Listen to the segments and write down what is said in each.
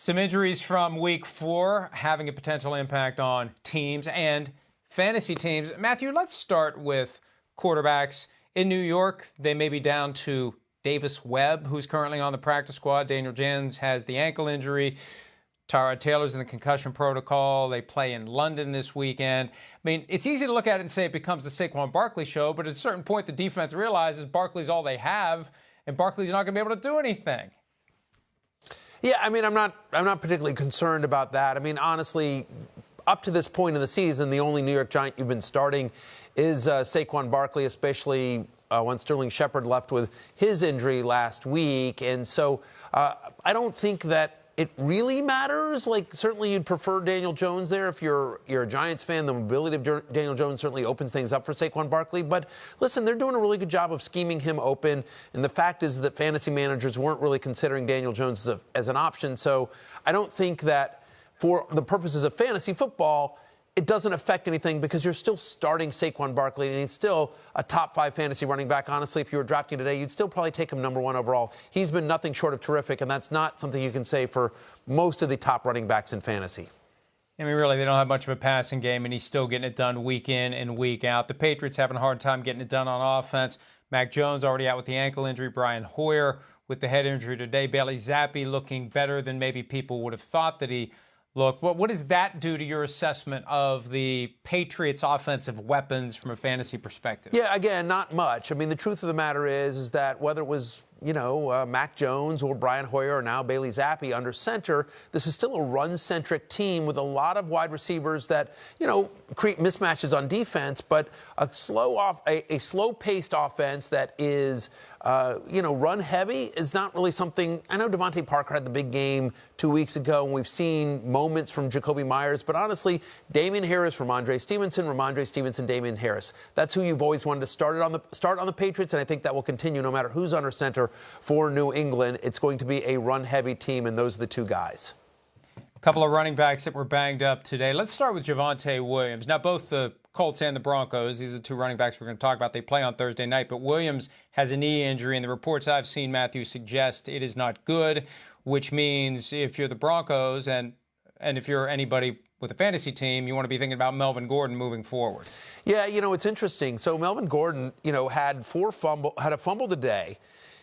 Some injuries from week 4 having a potential impact on teams and fantasy teams. Matthew, let's start with quarterbacks. In New York, they may be down to Davis Webb, who's currently on the practice squad. Daniel Jones has the ankle injury. Tyrod Taylor's in the concussion protocol. They play in London this weekend. I mean, it's easy to look at it and say it becomes the Saquon Barkley show, but at a certain point, the defense realizes Barkley's all they have, and Barkley's not going to be able to do anything. Yeah, I mean, I'm not particularly concerned about that. I mean, honestly, up to this point in the season, the only New York Giant you've been starting is Saquon Barkley, especially when Sterling Shepard left with his injury last week. And so I don't think that it really matters. Like, certainly you'd prefer Daniel Jones there. If you're a Giants fan, the mobility of Daniel Jones certainly opens things up for Saquon Barkley. But listen, they're doing a really good job of scheming him open. And the fact is that fantasy managers weren't really considering Daniel Jones as an option. So I don't think that for the purposes of fantasy football, it doesn't affect anything because you're still starting Saquon Barkley, and he's still a top 5 fantasy running back. Honestly, if you were drafting today, you'd still probably take him number 1 overall. He's been nothing short of terrific, and that's not something you can say for most of the top running backs in fantasy. I mean, really, they don't have much of a passing game, and he's still getting it done week in and week out. The Patriots having a hard time getting it done on offense. Mac Jones already out with the ankle injury. Brian Hoyer with the head injury today. Bailey Zappy looking better than maybe people would have thought that he looked. What does that do to your assessment of the Patriots' offensive weapons from a fantasy perspective? Yeah, again, not much. I mean, the truth of the matter is that whether it was, Mac Jones or Brian Hoyer or now Bailey Zappy under center, this is still a run-centric team with a lot of wide receivers that, create mismatches on defense, but a slow-paced offense that is, run-heavy is not really something. I know Devontae Parker had the big game 2 weeks ago, and we've seen moments from Jacoby Myers, but honestly, Damian Harris, Ramondre Stevenson, Damian Harris. That's who you've always wanted to start on the Patriots, and I think that will continue no matter who's under center for New England. It's going to be a run-heavy team, and those are the two guys. A couple of running backs that were banged up today. Let's start with Javonte Williams. Now, both the Colts and the Broncos, these are the two running backs we're going to talk about. They play on Thursday night, but Williams has a knee injury, and the reports I've seen, Matthew, suggest it is not good, which means if you're the Broncos and if you're anybody with a fantasy team, you want to be thinking about Melvin Gordon moving forward. Yeah, it's interesting. So Melvin Gordon, had a fumble today.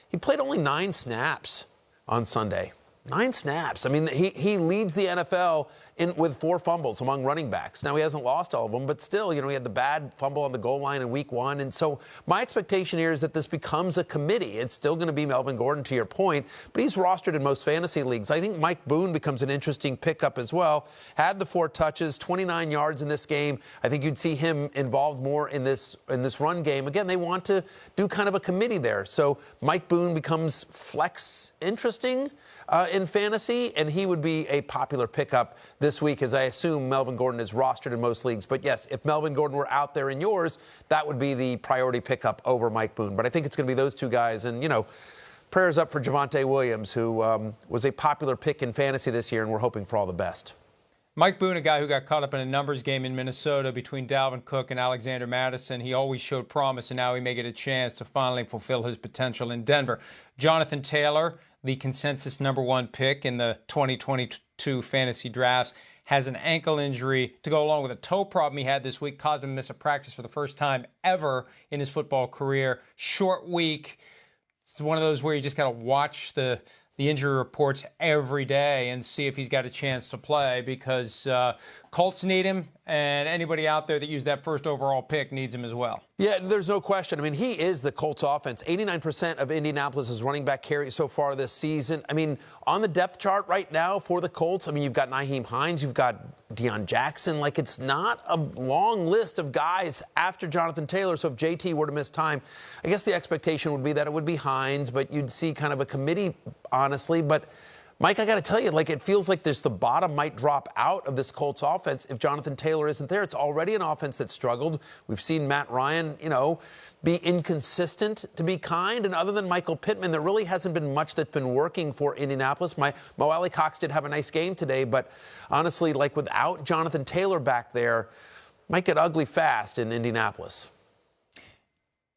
He played only 9 snaps on Sunday. 9 snaps. I mean, he leads the NFL with 4 fumbles among running backs. Now, he hasn't lost all of them, but still, he had the bad fumble on the goal line in week 1. And so my expectation here is that this becomes a committee. It's still going to be Melvin Gordon, to your point, but he's rostered in most fantasy leagues. I think Mike Boone becomes an interesting pickup as well. Had the 4 touches, 29 yards in this game. I think you'd see him involved more in this run game. Again, they want to do kind of a committee there. So Mike Boone becomes flex interesting in fantasy, and he would be a popular pickup this week, as I assume Melvin Gordon is rostered in most leagues. But yes, if Melvin Gordon were out there in yours, that would be the priority pickup over Mike Boone. But I think it's going to be those two guys. And, prayers up for Javonte Williams, who was a popular pick in fantasy this year, and we're hoping for all the best. Mike Boone, a guy who got caught up in a numbers game in Minnesota between Dalvin Cook and Alexander Mattison. He always showed promise, and now he may get a chance to finally fulfill his potential in Denver. Jonathan Taylor, the consensus number 1 pick in the 2022 fantasy drafts, has an ankle injury to go along with a toe problem he had this week, caused him to miss a practice for the first time ever in his football career. Short week. It's one of those where you just got to watch the injury reports every day and see if he's got a chance to play, because Colts need him, and anybody out there that used that first overall pick needs him as well. Yeah, there's no question. I mean, he is the Colts offense. 89% of Indianapolis' running back carries so far this season. I mean, on the depth chart right now for the Colts, I mean, you've got Nyheim Hines, you've got Deion Jackson. Like, it's not a long list of guys after Jonathan Taylor. So if JT were to miss time, I guess the expectation would be that it would be Hines, but you'd see kind of a committee, honestly. But Mike, I got to tell you, it feels like the bottom might drop out of this Colts offense if Jonathan Taylor isn't there. It's already an offense that struggled. We've seen Matt Ryan, be inconsistent, to be kind. And other than Michael Pittman, there really hasn't been much that's been working for Indianapolis. Mo Alley-Cox did have a nice game today, but honestly, without Jonathan Taylor back there, might get ugly fast in Indianapolis.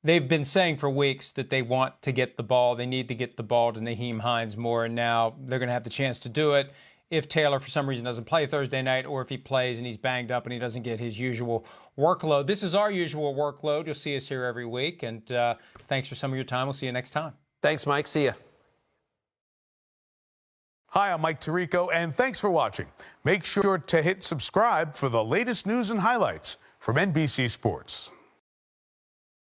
They've been saying for weeks that they want to get the ball. They need to get the ball to Nyheim Hines more, and now they're going to have the chance to do it. if Taylor, for some reason, doesn't play Thursday night, or if he plays and he's banged up and he doesn't get his usual workload. This is our usual workload. You'll see us here every week. And thanks for some of your time. We'll see you next time. Thanks, Mike. See ya. Hi, I'm Mike Tirico, and thanks for watching. Make sure to hit subscribe for the latest news and highlights from NBC Sports.